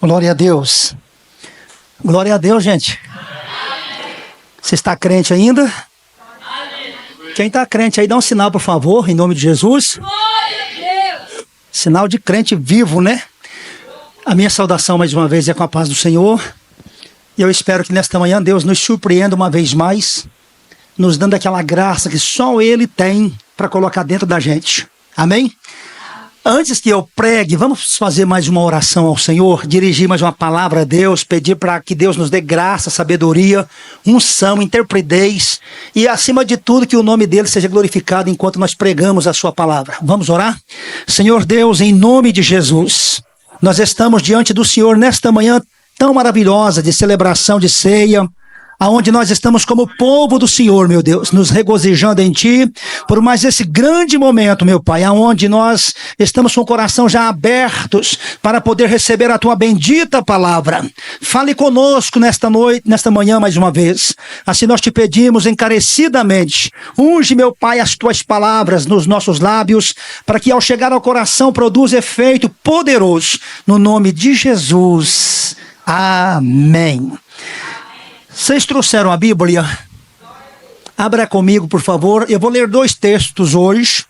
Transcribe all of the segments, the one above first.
Glória a Deus. Glória a Deus, gente. Você está crente ainda? Quem está crente aí, dá um sinal, por favor, em nome de Jesus. Sinal de crente vivo, né? A minha saudação mais uma vez é com a paz do Senhor. E eu espero que nesta manhã Deus nos surpreenda uma vez mais, nos dando aquela graça que só Ele tem para colocar dentro da gente. Amém? Antes que eu pregue, vamos fazer mais uma oração ao Senhor, dirigir mais uma palavra a Deus, pedir para que Deus nos dê graça, sabedoria, unção, interpretez e, acima de tudo, que o nome dele seja glorificado enquanto nós pregamos a sua palavra. Vamos orar? Senhor Deus, em nome de Jesus, nós estamos diante do Senhor nesta manhã tão maravilhosa de celebração de ceia, aonde nós estamos como povo do Senhor, meu Deus, nos regozijando em Ti, por mais esse grande momento, meu Pai, aonde nós estamos com o coração já abertos para poder receber a Tua bendita palavra. Fale conosco nesta noite, nesta manhã mais uma vez. Assim nós te pedimos encarecidamente, unge, meu Pai, as Tuas palavras nos nossos lábios, para que ao chegar ao coração produza efeito poderoso, no nome de Jesus. Amém. Vocês trouxeram a Bíblia? Abra comigo, por favor. Eu vou ler 2 textos hoje.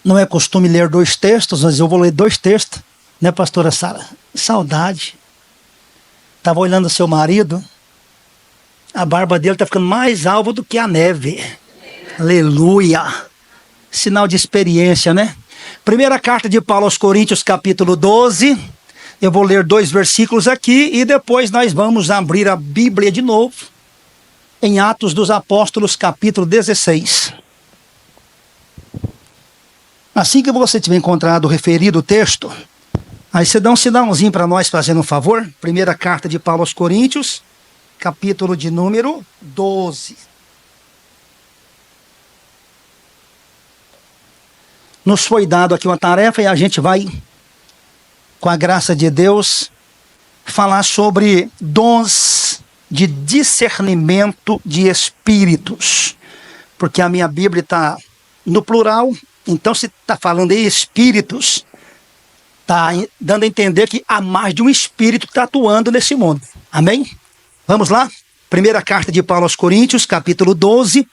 Não é costume ler 2 textos, mas eu vou ler 2 textos. Né, pastora Sara? Saudade. Estava olhando seu marido. A barba dele está ficando mais alva do que a neve. Aleluia. Sinal de experiência, né? Primeira carta de Paulo aos Coríntios, capítulo 12. Eu vou ler 2 versículos aqui e depois nós vamos abrir a Bíblia de novo em Atos dos Apóstolos, capítulo 16. Assim que você tiver encontrado o referido texto, aí você dá um sinalzinho para nós, fazendo um favor. Primeira carta de Paulo aos Coríntios, capítulo de número 12. Nos foi dado aqui uma tarefa e a gente vai, com a graça de Deus, falar sobre dons de discernimento de espíritos. Porque a minha Bíblia está no plural, então se está falando em espíritos, está dando a entender que há mais de um espírito que está atuando nesse mundo. Amém? Vamos lá? Primeira carta de Paulo aos Coríntios, capítulo 12,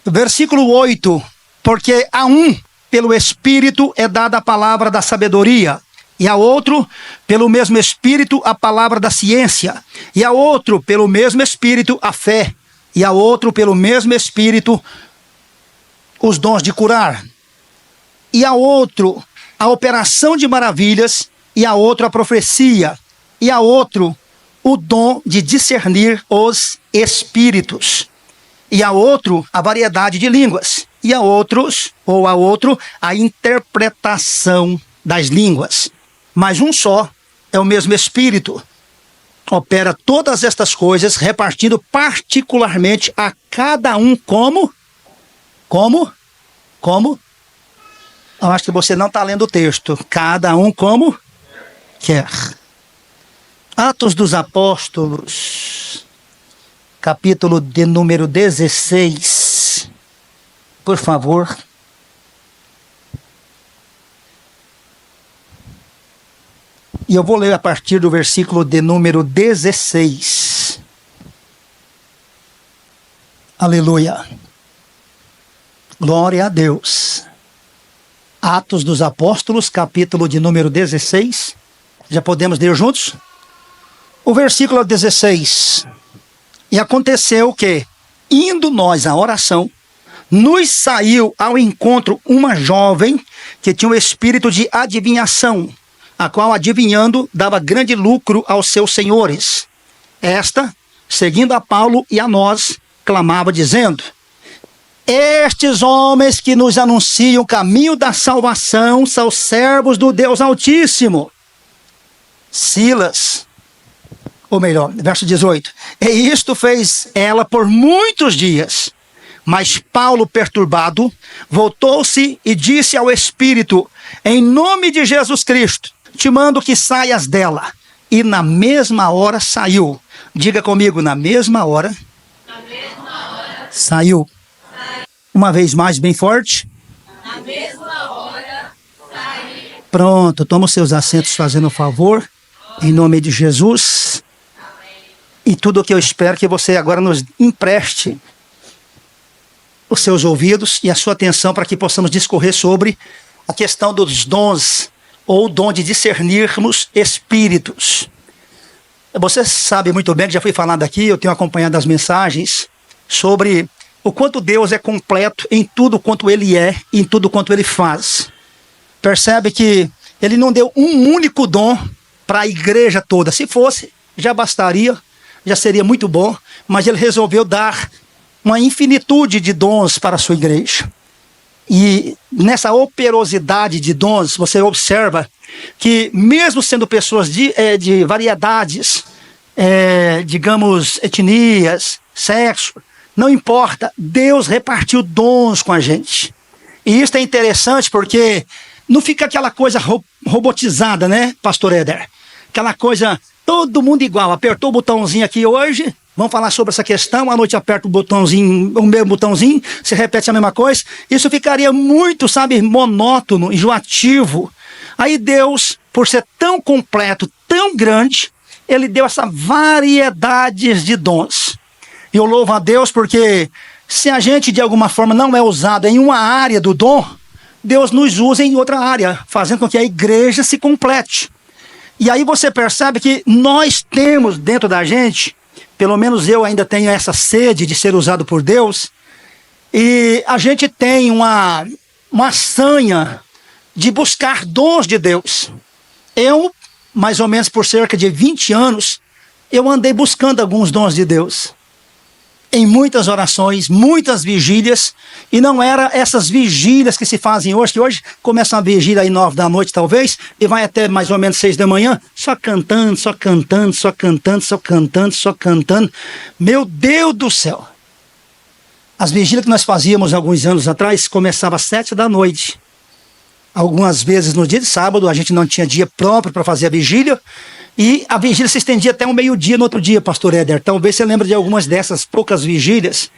versículo 8. Porque a um, pelo Espírito, é dada a palavra da sabedoria, e a outro, pelo mesmo Espírito, a palavra da ciência, e a outro, pelo mesmo Espírito, a fé, e a outro, pelo mesmo Espírito, os dons de curar, e a outro, a operação de maravilhas, e a outro, a profecia, e a outro, o dom de discernir os espíritos, e a outro, a variedade de línguas, e a outros, ou a outro, a interpretação das línguas. Mas um só é o mesmo Espírito. Opera todas estas coisas, repartindo particularmente a cada um como? Eu acho que você não está lendo o texto. Cada um como quer. Atos dos Apóstolos, capítulo de número 16. Por favor. E eu vou ler a partir do versículo de número 16. Aleluia. Glória a Deus. Atos dos Apóstolos, capítulo de número 16. Já podemos ler juntos? O versículo 16. E aconteceu que, indo nós à oração, nos saiu ao encontro uma jovem que tinha um espírito de adivinhação, a qual, adivinhando, dava grande lucro aos seus senhores. Esta, seguindo a Paulo e a nós, clamava dizendo: estes homens que nos anunciam o caminho da salvação são servos do Deus Altíssimo. Silas, ou melhor, verso 18. E isto fez ela por muitos dias. Mas Paulo, perturbado, voltou-se e disse ao Espírito: em nome de Jesus Cristo, te mando que saias dela. E na mesma hora saiu. Diga comigo, na mesma hora. Saiu. Uma vez mais, bem forte. Na mesma hora saiu. Pronto, toma os seus assentos fazendo um favor. Em nome de Jesus. E tudo o que eu espero que você agora nos empreste os seus ouvidos e a sua atenção para que possamos discorrer sobre a questão dos dons, ou o dom de discernirmos espíritos. Você sabe muito bem que já foi falado aqui, eu tenho acompanhado as mensagens sobre o quanto Deus é completo em tudo quanto Ele é, em tudo quanto Ele faz. Percebe que Ele não deu um único dom para a igreja toda. Se fosse, já bastaria, já seria muito bom, mas Ele resolveu dar uma infinitude de dons para a sua igreja. E nessa operosidade de dons, você observa que mesmo sendo pessoas de variedades, digamos, etnias, sexo, não importa, Deus repartiu dons com a gente. E isso é interessante porque não fica aquela coisa robotizada, né, pastor Éder? Aquela coisa, todo mundo igual, apertou o botãozinho aqui hoje, vamos falar sobre essa questão, à noite aperta o botãozinho, o mesmo botãozinho, se repete a mesma coisa. Isso ficaria muito, monótono, enjoativo. Aí Deus, por ser tão completo, tão grande, Ele deu essa variedade de dons. E eu louvo a Deus porque se a gente de alguma forma não é usado em uma área do dom, Deus nos usa em outra área, fazendo com que a igreja se complete. E aí você percebe que nós temos dentro da gente, pelo menos eu ainda tenho essa sede de ser usado por Deus, e a gente tem uma sanha de buscar dons de Deus. Eu, mais ou menos por cerca de 20 anos, eu andei buscando alguns dons de Deus. Em muitas orações, muitas vigílias, e não era essas vigílias que se fazem hoje, que hoje começa uma vigília aí 9 da noite talvez, e vai até mais ou menos 6 da manhã, só cantando, só cantando, só cantando, só cantando, só cantando. Meu Deus do céu! As vigílias que nós fazíamos alguns anos atrás, começava às 7 da noite. Algumas vezes no dia de sábado, a gente não tinha dia próprio para fazer a vigília, e a vigília se estendia até o meio-dia no outro dia, pastor Éder. Talvez você lembre de algumas dessas poucas vigílias.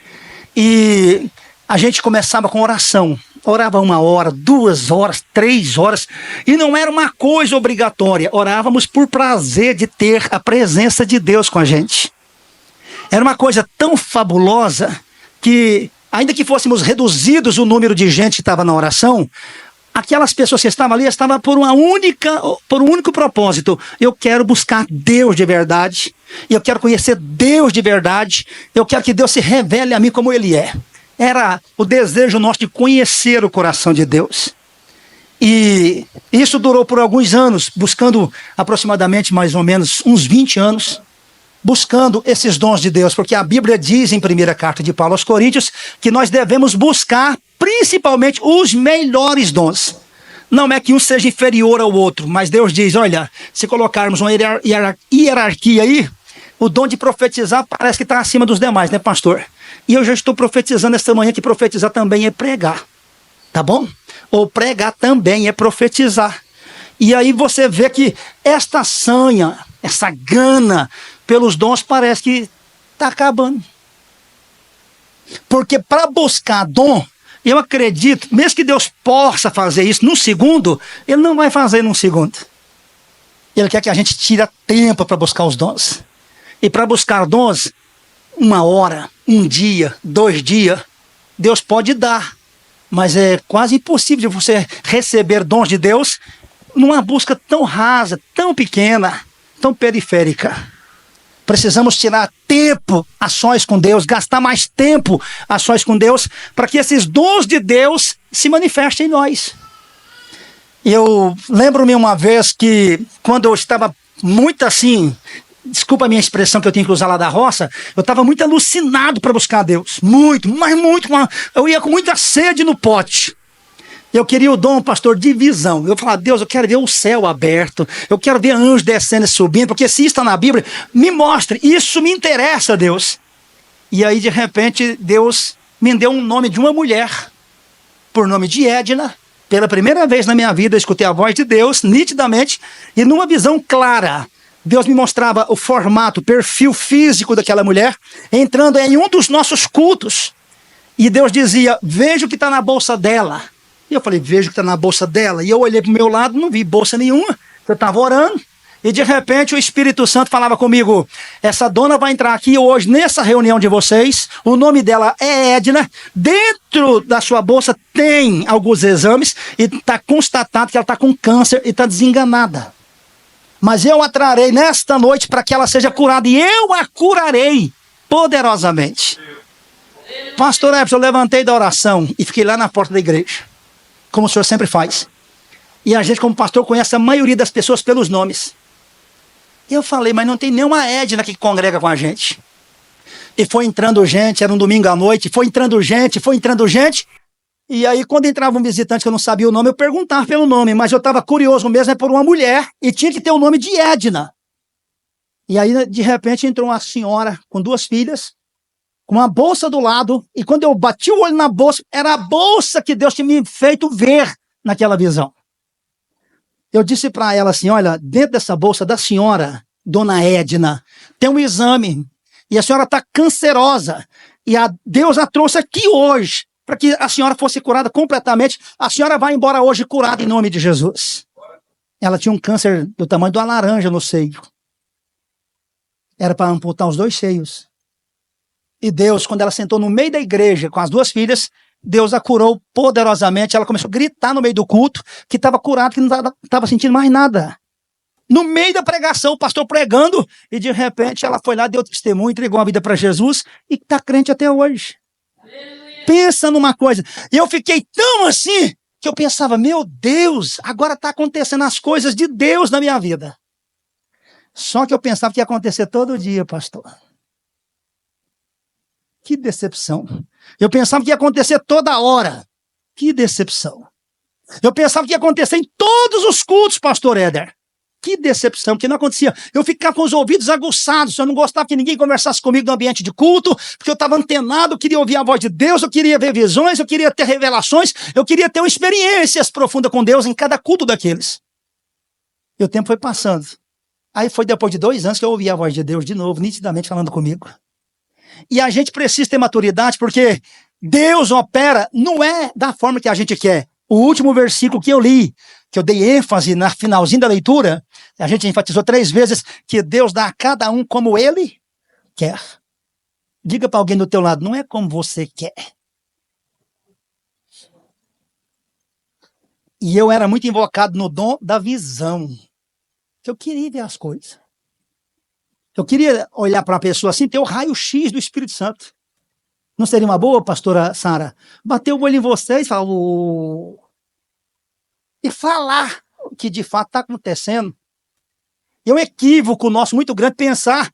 E a gente começava com oração. Orava 1 hora, 2 horas, 3 horas. E não era uma coisa obrigatória. Orávamos por prazer de ter a presença de Deus com a gente. Era uma coisa tão fabulosa que, ainda que fôssemos reduzidos o número de gente que estava na oração, aquelas pessoas que estavam ali estavam por um único propósito. Eu quero buscar Deus de verdade. Eu quero conhecer Deus de verdade. Eu quero que Deus se revele a mim como Ele é. Era o desejo nosso de conhecer o coração de Deus. E isso durou por alguns anos, buscando aproximadamente mais ou menos uns 20 anos, buscando esses dons de Deus, porque a Bíblia diz em 1ª carta de Paulo aos Coríntios que nós devemos buscar principalmente os melhores dons. Não é que um seja inferior ao outro, mas Deus diz, olha, se colocarmos uma hierarquia aí, o dom de profetizar parece que está acima dos demais, né, pastor? E eu já estou profetizando esta manhã que profetizar também é pregar, tá bom? Ou pregar também é profetizar. E aí você vê que esta sanha, essa gana pelos dons parece que está acabando. Porque para buscar dom, eu acredito, mesmo que Deus possa fazer isso num segundo, Ele não vai fazer num segundo. Ele quer que a gente tire tempo para buscar os dons. E para buscar dons, 1 hora, 1 dia, 2 dias, Deus pode dar. Mas é quase impossível de você receber dons de Deus numa busca tão rasa, tão pequena, tão periférica. Precisamos tirar tempo a sós com Deus, gastar mais tempo a sós com Deus, para que esses dons de Deus se manifestem em nós. Eu lembro-me uma vez que, quando eu estava muito assim, desculpa a minha expressão que eu tenho que usar lá da roça, eu estava muito alucinado para buscar Deus. Muito, mas muito. Eu ia com muita sede no pote. Eu queria o dom, pastor, de visão. Eu falava, Deus, eu quero ver o céu aberto. Eu quero ver anjos descendo e subindo. Porque se isso está na Bíblia, me mostre. Isso me interessa, Deus. E aí, de repente, Deus me deu um nome de uma mulher. Por nome de Edna. Pela primeira vez na minha vida, eu escutei a voz de Deus, nitidamente. E numa visão clara. Deus me mostrava o formato, o perfil físico daquela mulher. Entrando em um dos nossos cultos. E Deus dizia, veja o que está na bolsa dela. E eu falei, vejo que está na bolsa dela. E eu olhei para o meu lado, não vi bolsa nenhuma. Eu estava orando. E de repente o Espírito Santo falava comigo: essa dona vai entrar aqui hoje nessa reunião de vocês, o nome dela é Edna, dentro da sua bolsa tem alguns exames e está constatado que ela está com câncer e está desenganada. Mas eu a trarei nesta noite para que ela seja curada e eu a curarei poderosamente. Pastor Everson, eu levantei da oração e fiquei lá na porta da igreja, como o senhor sempre faz. E a gente, como pastor, conhece a maioria das pessoas pelos nomes. E eu falei, mas não tem nenhuma Edna que congrega com a gente. E foi entrando gente, era um domingo à noite, foi entrando gente. E aí, quando entrava um visitante que eu não sabia o nome, eu perguntava pelo nome, mas eu estava curioso mesmo, é por uma mulher, e tinha que ter o nome de Edna. E aí, de repente, entrou uma senhora com 2 filhas, com uma bolsa do lado, e quando eu bati o olho na bolsa, era a bolsa que Deus tinha me feito ver naquela visão. Eu disse para ela assim, olha, dentro dessa bolsa da senhora, dona Edna, tem um exame, e a senhora está cancerosa, e Deus a trouxe aqui hoje, para que a senhora fosse curada completamente. A senhora vai embora hoje curada em nome de Jesus. Ela tinha um câncer do tamanho de uma laranja no seio. Era para amputar os 2 seios. E Deus, quando ela sentou no meio da igreja com as 2 filhas, Deus a curou poderosamente. Ela começou a gritar no meio do culto que estava curada, que não estava sentindo mais nada. No meio da pregação, o pastor pregando, e de repente ela foi lá, deu testemunho, entregou a vida para Jesus e está crente até hoje. Pensa numa coisa. E eu fiquei tão assim, que eu pensava, meu Deus, agora está acontecendo as coisas de Deus na minha vida. Só que eu pensava que ia acontecer todo dia, pastor. Que decepção. Eu pensava que ia acontecer toda hora. Que decepção. Eu pensava que ia acontecer em todos os cultos, pastor Éder. Que decepção, que não acontecia. Eu ficava com os ouvidos aguçados, eu não gostava que ninguém conversasse comigo no ambiente de culto, porque eu estava antenado, eu queria ouvir a voz de Deus, eu queria ver visões, eu queria ter revelações, eu queria ter experiências profundas com Deus em cada culto daqueles. E o tempo foi passando. Aí foi depois de 2 anos que eu ouvi a voz de Deus de novo, nitidamente falando comigo. E a gente precisa ter maturidade, porque Deus opera, não é da forma que a gente quer. O último versículo que eu li, que eu dei ênfase na finalzinho da leitura, a gente enfatizou 3 vezes que Deus dá a cada um como Ele quer. Diga para alguém do teu lado, não é como você quer. E eu era muito invocado no dom da visão. Eu queria ver as coisas. Eu queria olhar para a pessoa assim, ter o raio-x do Espírito Santo. Não seria uma boa, pastora Sara? Bater o olho em vocês e falar... E falar o que de fato está acontecendo. É um equívoco nosso muito grande pensar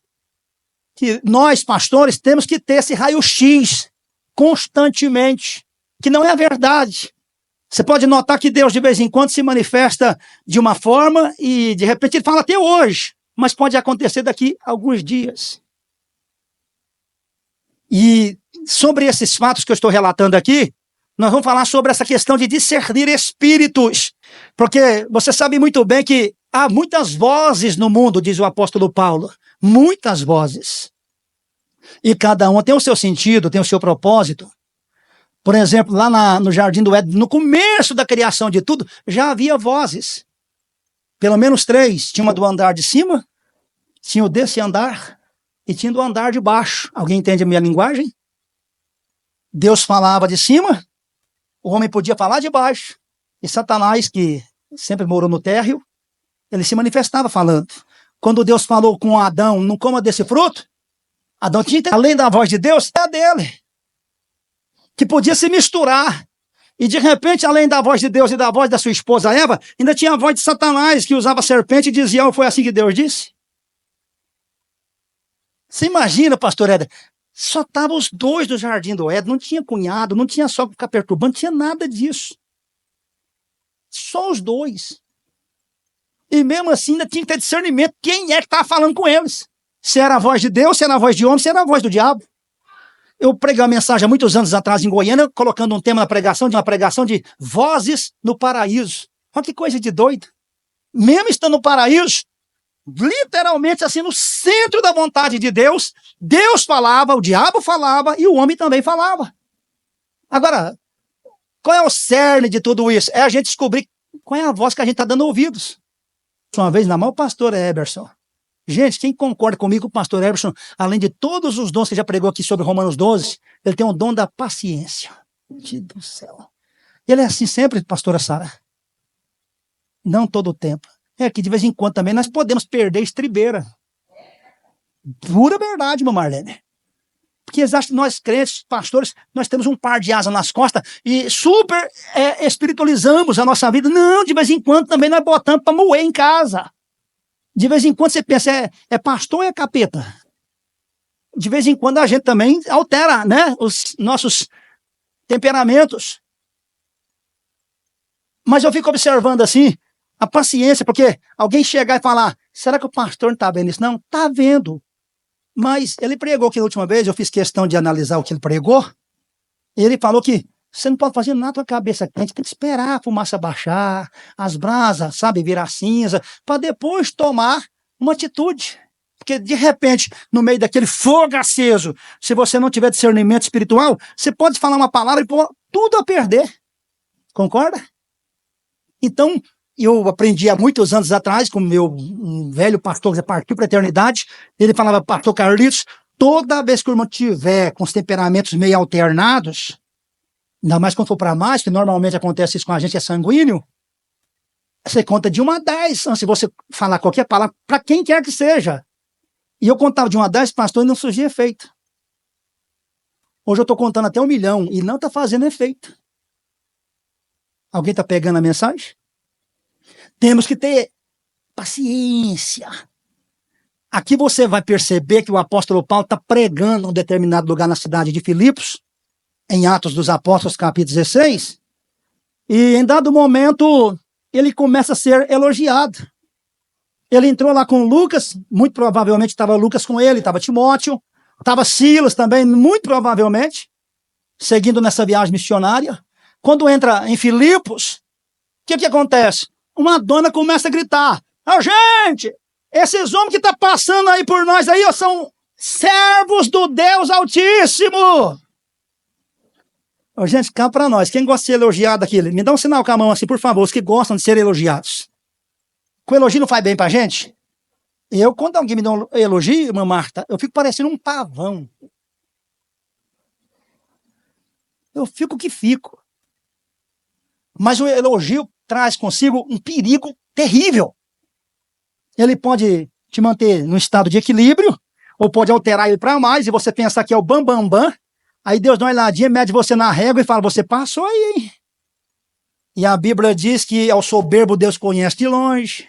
que nós, pastores, temos que ter esse raio-x constantemente, que não é a verdade. Você pode notar que Deus de vez em quando se manifesta de uma forma e de repente ele fala até hoje, mas pode acontecer daqui a alguns dias. E sobre esses fatos que eu estou relatando aqui, nós vamos falar sobre essa questão de discernir espíritos, porque você sabe muito bem que há muitas vozes no mundo, diz o apóstolo Paulo, muitas vozes. E cada uma tem o seu sentido, tem o seu propósito. Por exemplo, lá no Jardim do Éden, no começo da criação de tudo, já havia vozes. Pelo menos 3. Tinha uma do andar de cima, tinha o desse andar e tinha do andar de baixo. Alguém entende a minha linguagem? Deus falava de cima, o homem podia falar de baixo. E Satanás, que sempre morou no térreo, ele se manifestava falando. Quando Deus falou com Adão, não coma desse fruto, Adão tinha, além da voz de Deus, é a dele. Que podia se misturar. E de repente, além da voz de Deus e da voz da sua esposa Eva, ainda tinha a voz de Satanás, que usava serpente e dizia, foi assim que Deus disse? Você imagina, pastor Éder, só estavam os 2 do Jardim do Éden, não tinha cunhado, não tinha só que ficar perturbando, não tinha nada disso. Só os 2. E mesmo assim ainda tinha que ter discernimento, quem é que estava falando com eles? Se era a voz de Deus, se era a voz de homem, se era a voz do diabo. Eu preguei uma mensagem há muitos anos atrás em Goiânia, colocando um tema na pregação, de uma pregação de vozes no paraíso. Olha que coisa de doido. Mesmo estando no paraíso, literalmente assim, no centro da vontade de Deus, Deus falava, o diabo falava e o homem também falava. Agora, qual é o cerne de tudo isso? É a gente descobrir qual é a voz que a gente está dando ouvidos. uma vez na mão, o pastor Eberson. Gente, quem concorda comigo, o pastor Eberson, além de todos os dons que já pregou aqui sobre Romanos 12, ele tem o dom da paciência. Meu Deus do céu. Ele é assim sempre, pastora Sara. Não todo o tempo. É que de vez em quando também nós podemos perder a estribeira. Pura verdade, meu Marlene. Porque eles acham que nós crentes, pastores, nós temos um par de asas nas costas e super espiritualizamos a nossa vida. Não, de vez em quando também nós botamos para moer em casa. De vez em quando você pensa, é pastor ou é capeta? De vez em quando a gente também altera, né, os nossos temperamentos. Mas eu fico observando assim, a paciência, porque alguém chegar e falar, será que o pastor não está vendo isso? Não, está vendo. Mas ele pregou que na última vez, eu fiz questão de analisar o que ele pregou, e ele falou que você não pode fazer nada com a cabeça quente, tem que esperar a fumaça baixar, as brasas, sabe, virar cinza, para depois tomar uma atitude. Porque, de repente, no meio daquele fogo aceso, se você não tiver discernimento espiritual, você pode falar uma palavra e pôr tudo a perder. Concorda? Então, eu aprendi há muitos anos atrás, com um velho pastor que partiu para a eternidade, ele falava, pastor Carlitos, toda vez que o irmão tiver com os temperamentos meio alternados, ainda mais quando for para mais, que normalmente acontece isso com a gente, é sanguíneo, você conta de 1 a 10, antes de você falar qualquer palavra, para quem quer que seja. E eu contava de 1 a 10, pastor, e não surgia efeito. Hoje eu estou contando até 1 milhão e não está fazendo efeito. Alguém está pegando a mensagem? Temos que ter paciência. Aqui você vai perceber que o apóstolo Paulo está pregando em um determinado lugar na cidade de Filipos, em Atos dos Apóstolos, capítulo 16, e em dado momento ele começa a ser elogiado. Ele entrou lá com Lucas, muito provavelmente estava Lucas com ele, estava Timóteo, estava Silas também, muito provavelmente, seguindo nessa viagem missionária. Quando entra em Filipos, o que acontece? Uma dona começa a gritar, gente, esses homens que estão passando aí por nós aí, ó, são servos do Deus Altíssimo. Gente, cá para nós, quem gosta de ser elogiado aqui, me dá um sinal com a mão assim, por favor, os que gostam de ser elogiados. Que o elogio não faz bem pra gente? Eu, quando alguém me dá um elogio, irmã Marta, eu fico parecendo um pavão. Eu fico que fico. Mas o elogio traz consigo um perigo terrível. Ele pode te manter num estado de equilíbrio, ou pode alterar ele para mais, e você pensar que é o bam, bam, bam. Aí Deus dá uma olhadinha, mede você na régua e fala, você passou aí, hein? E a Bíblia diz que ao soberbo Deus conhece de longe.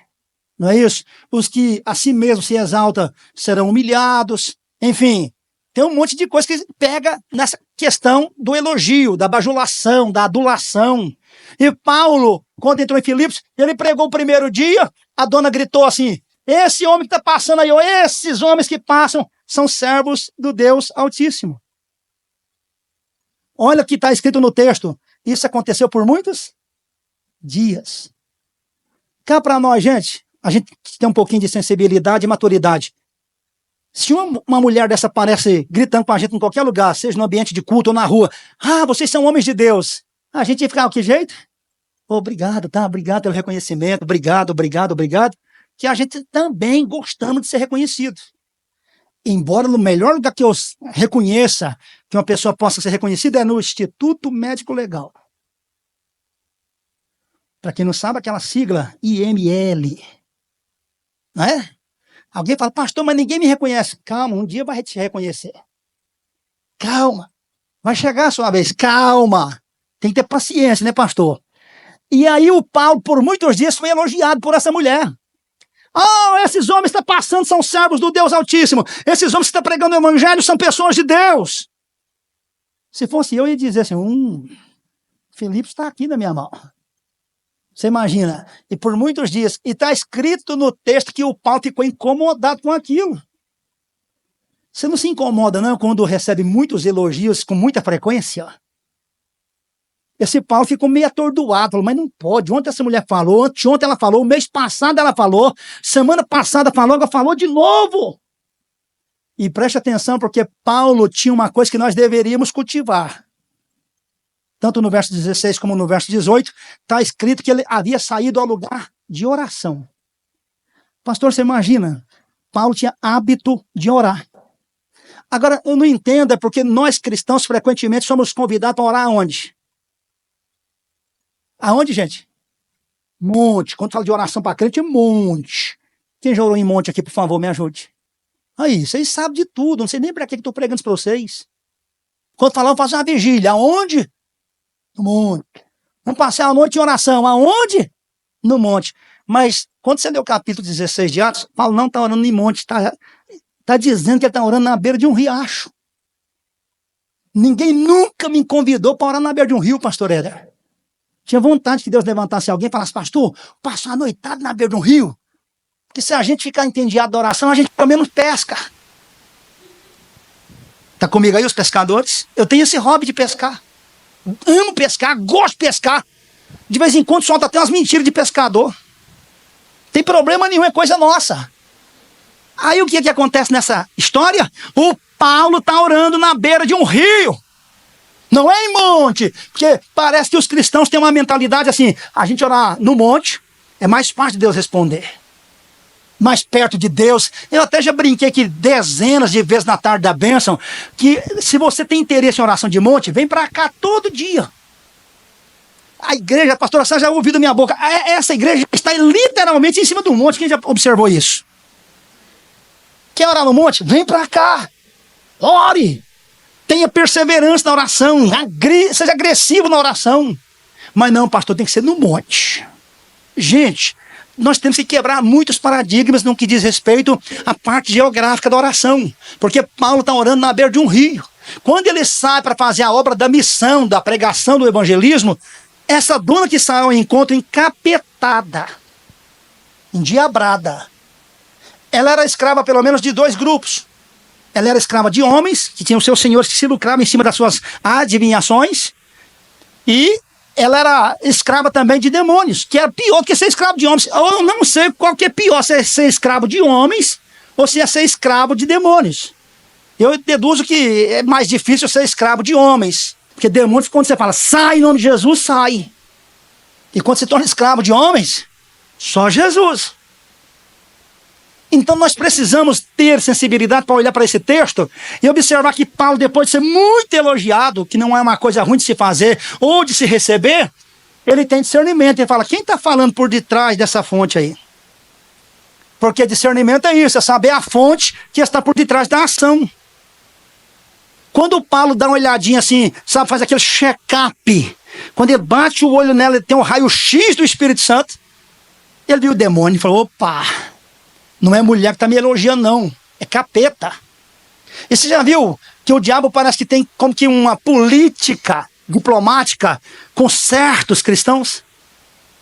Não é isso? Os que a si mesmo se exaltam serão humilhados. Enfim, tem um monte de coisa que pega nessa questão do elogio, da bajulação, da adulação. E Paulo, quando entrou em Filipos, ele pregou o primeiro dia, a dona gritou assim, esse homem que está passando aí, esses homens que passam, são servos do Deus Altíssimo. Olha o que está escrito no texto. Isso aconteceu por muitos dias. Cá para nós, gente, a gente tem um pouquinho de sensibilidade e maturidade. Se uma mulher dessa aparece gritando com a gente em qualquer lugar, seja no ambiente de culto ou na rua, vocês são homens de Deus. A gente ia ficar, que jeito? Obrigado, tá? Obrigado pelo reconhecimento, obrigado. Que a gente também gostamos de ser reconhecido. Embora no melhor lugar que eu reconheça que uma pessoa possa ser reconhecida é no Instituto Médico Legal. Para quem não sabe, aquela sigla IML. Não é? Alguém fala, pastor, mas ninguém me reconhece. Calma, um dia vai te reconhecer. Calma. Vai chegar a sua vez. Calma. Tem que ter paciência, né, pastor? E aí o Paulo, por muitos dias, foi elogiado por essa mulher. Esses homens que estão passando são servos do Deus Altíssimo. Esses homens que estão pregando o evangelho são pessoas de Deus. Se fosse eu ia dizer assim, Filipe está aqui na minha mão. Você imagina? E por muitos dias, e está escrito no texto que o Paulo ficou incomodado com aquilo. Você não se incomoda, não, quando recebe muitos elogios com muita frequência? Esse Paulo ficou meio atordoado, falou, mas não pode, ontem essa mulher falou, anteontem ela falou, mês passado ela falou, semana passada falou, agora falou de novo. E preste atenção, porque Paulo tinha uma coisa que nós deveríamos cultivar. Tanto no verso 16 como no verso 18, está escrito que ele havia saído ao lugar de oração. Pastor, você imagina? Paulo tinha hábito de orar. Agora, eu não entendo, é porque nós cristãos frequentemente somos convidados a orar aonde? Aonde, gente? Monte. Quando fala de oração para crente, é monte. Quem já orou em monte aqui, por favor, me ajude. Aí, vocês sabem de tudo, não sei nem para que estou pregando isso para vocês. Quando falar, vamos fazer uma vigília. Aonde? No monte. Vamos passar a noite em oração. Aonde? No monte. Mas, quando você lê o capítulo 16 de Atos, Paulo não está orando em monte, está dizendo que ele está orando na beira de um riacho. Ninguém nunca me convidou para orar na beira de um rio, pastor Éder. Tinha vontade que Deus levantasse alguém e falasse, pastor, passar a noitada na beira de um rio. Porque se a gente ficar entediado da oração, a gente pelo menos pesca. Está comigo aí os pescadores? Eu tenho esse hobby de pescar. Amo pescar, gosto de pescar. De vez em quando solta até umas mentiras de pescador. Tem problema nenhum, é coisa nossa. Aí o que acontece nessa história? O Paulo está orando na beira de um rio. Não é em monte. Porque parece que os cristãos têm uma mentalidade assim, a gente orar no monte é mais fácil de Deus responder. Mais perto de Deus. Eu até já brinquei aqui dezenas de vezes na tarde da bênção, que se você tem interesse em oração de monte, vem para cá todo dia. A igreja, a pastora Sá já ouviu da minha boca, essa igreja está literalmente em cima do monte. Quem já observou isso? Quer orar no monte? Vem para cá. Ore. Tenha perseverança na oração. Seja agressivo na oração. Mas não, pastor, tem que ser no monte. Gente, nós temos que quebrar muitos paradigmas no que diz respeito à parte geográfica da oração. Porque Paulo está orando na beira de um rio. Quando ele sai para fazer a obra da missão, da pregação, do evangelismo, essa dona que saiu ao encontro encapetada, endiabrada, ela era escrava pelo menos de dois grupos. Ela era escrava de homens, que tinham seus senhores que se lucravam em cima das suas adivinhações, e ela era escrava também de demônios, que era pior do que ser escravo de homens. Eu não sei qual que é pior, se é ser escravo de homens ou se é ser escravo de demônios. Eu deduzo que é mais difícil ser escravo de homens, porque demônios, quando você fala, sai em nome de Jesus, sai. E quando se torna escravo de homens, só Jesus. Então nós precisamos ter sensibilidade para olhar para esse texto e observar que Paulo, depois de ser muito elogiado, que não é uma coisa ruim de se fazer ou de se receber, ele tem discernimento. Ele fala, quem está falando por detrás dessa fonte aí? Porque discernimento é isso, é saber a fonte que está por detrás da ação. Quando o Paulo dá uma olhadinha assim, sabe, faz aquele check-up, quando ele bate o olho nela, ele tem um raio-x do Espírito Santo, ele viu o demônio e falou, opa, não é mulher que está me elogiando não, é capeta. E você já viu que o diabo parece que tem como que uma política diplomática com certos cristãos?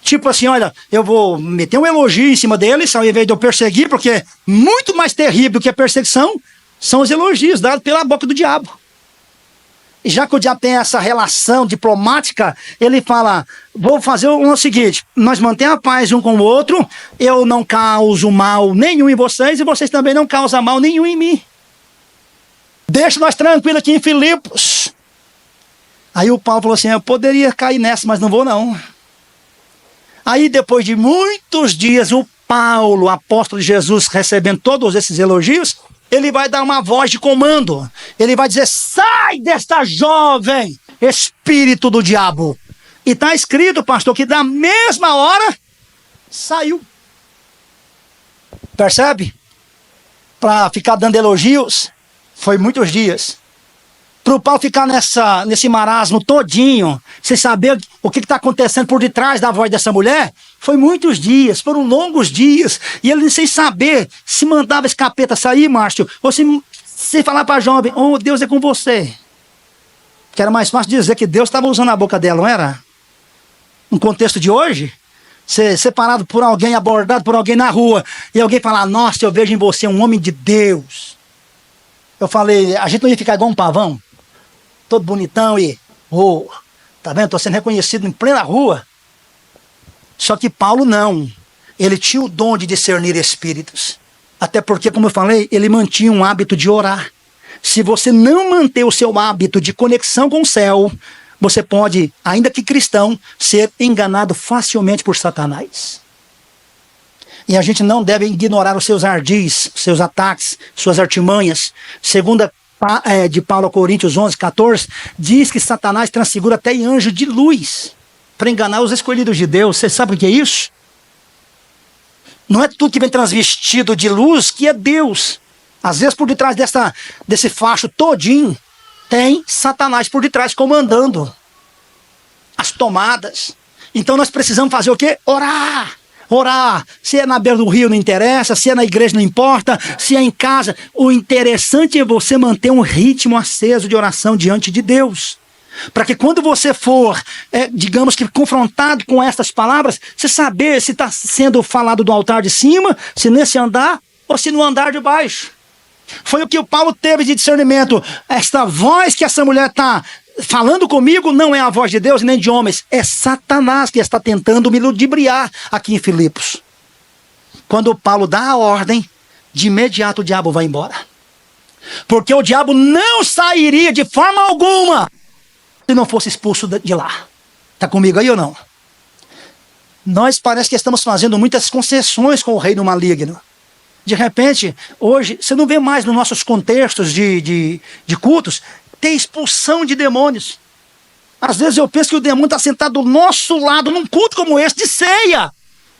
Tipo assim, olha, eu vou meter um elogio em cima deles, ao invés de eu perseguir, porque muito mais terrível do que a perseguição são os elogios dados pela boca do diabo. E já que o diabo tem essa relação diplomática, ele fala, vou fazer o seguinte, nós mantemos a paz um com o outro, eu não causo mal nenhum em vocês e vocês também não causam mal nenhum em mim. Deixa nós tranquilos aqui em Filipos. Aí o Paulo falou assim, eu poderia cair nessa, mas não vou não. Aí depois de muitos dias, o Paulo, apóstolo de Jesus, recebendo todos esses elogios, ele vai dar uma voz de comando. Ele vai dizer, sai desta jovem, espírito do diabo. E está escrito, pastor, que da mesma hora, saiu. Percebe? Para ficar dando elogios, foi muitos dias. Para o Paulo ficar nesse marasmo todinho, sem saber o que está acontecendo por detrás da voz dessa mulher, foi muitos dias, foram longos dias, e ele sem saber se mandava esse capeta sair, Márcio, ou se falar para a jovem, oh, Deus é com você. Que era mais fácil dizer que Deus estava usando a boca dela, não era? No contexto de hoje, ser separado por alguém, abordado por alguém na rua, e alguém falar, nossa, eu vejo em você um homem de Deus. Eu falei, a gente não ia ficar igual um pavão? Todo bonitão e, tá vendo? Estou sendo reconhecido em plena rua. Só que Paulo não. Ele tinha o dom de discernir espíritos. Até porque, como eu falei, ele mantinha um hábito de orar. Se você não manter o seu hábito de conexão com o céu, você pode, ainda que cristão, ser enganado facilmente por Satanás. E a gente não deve ignorar os seus ardis, seus ataques, suas artimanhas. Segunda de Paulo a Coríntios 11:14, diz que Satanás transfigura até em anjo de luz para enganar os escolhidos de Deus. Você sabe o que é isso? Não é tudo que vem transvestido de luz que é Deus. Às vezes por detrás desse facho todinho tem Satanás por detrás comandando as tomadas. Então nós precisamos fazer o quê? Orar. Orar. Se é na beira do rio não interessa, se é na igreja não importa, se é em casa. O interessante é você manter um ritmo aceso de oração diante de Deus. Para que quando você for, digamos que confrontado com estas palavras, você saber se está sendo falado do altar de cima, se nesse andar ou se no andar de baixo. Foi o que o Paulo teve de discernimento. Esta voz que essa mulher está falando comigo não é a voz de Deus nem de homens. É Satanás que está tentando me ludibriar aqui em Filipos. Quando Paulo dá a ordem, de imediato o diabo vai embora. Porque o diabo não sairia de forma alguma se não fosse expulso de lá. Está comigo aí ou não? Nós parece que estamos fazendo muitas concessões com o reino maligno. De repente, hoje, você não vê mais nos nossos contextos de cultos, ter expulsão de demônios. Às vezes eu penso que o demônio está sentado do nosso lado num culto como esse, de ceia,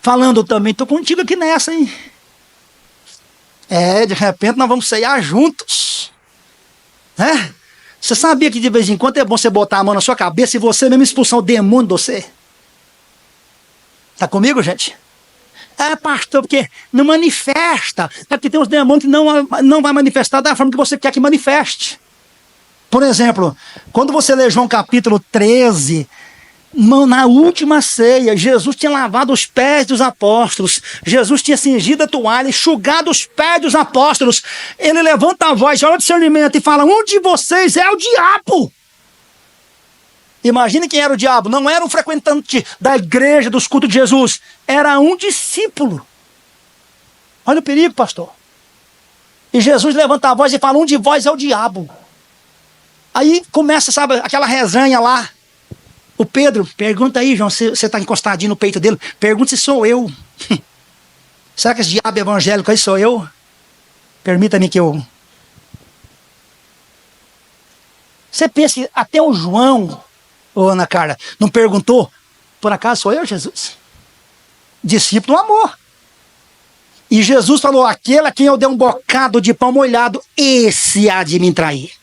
falando também, estou contigo aqui nessa, hein? De repente nós vamos ceiar juntos. Você sabia que de vez em quando é bom você botar a mão na sua cabeça e você mesmo expulsar o demônio de você? Está comigo, gente? Pastor, porque não manifesta. É porque tem uns demônios que não vai manifestar da forma que você quer que manifeste. Por exemplo, quando você lê João capítulo 13, na última ceia, Jesus tinha lavado os pés dos apóstolos. Jesus tinha cingido a toalha, enxugado os pés dos apóstolos. Ele levanta a voz, olha o discernimento e fala, um de vocês é o diabo. Imagine quem era o diabo. Não era um frequentante da igreja, dos cultos de Jesus. Era um discípulo. Olha o perigo, pastor. E Jesus levanta a voz e fala, um de vós é o diabo. Aí começa, sabe, aquela resenha lá. O Pedro, pergunta aí, João, se você está encostadinho no peito dele. Pergunta se sou eu. Será que esse diabo evangélico aí sou eu? Permita-me que eu... Você pensa que até o João... Ô, Ana Carla, não perguntou? Por acaso sou eu, Jesus? Discípulo do amor. E Jesus falou, aquele a quem eu dei um bocado de pão molhado, esse há de me trair.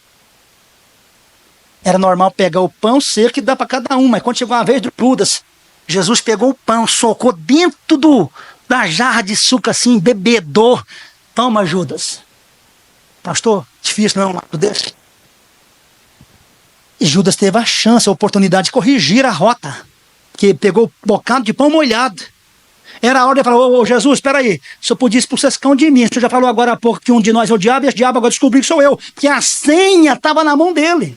Era normal pegar o pão seco e dar para cada um, mas quando chegou a vez do Judas, Jesus pegou o pão, socou dentro da jarra de suco assim, bebedor. Toma, Judas. Pastor, difícil não é um ato desse? E Judas teve a chance, a oportunidade de corrigir a rota. Que pegou o bocado de pão molhado. Era a hora de falar, ô Jesus, espera aí. O senhor podia expulsar esse cão de mim. O senhor já falou agora há pouco que um de nós é o diabo, e esse diabo agora descobriu que sou eu. Porque a senha estava na mão dele.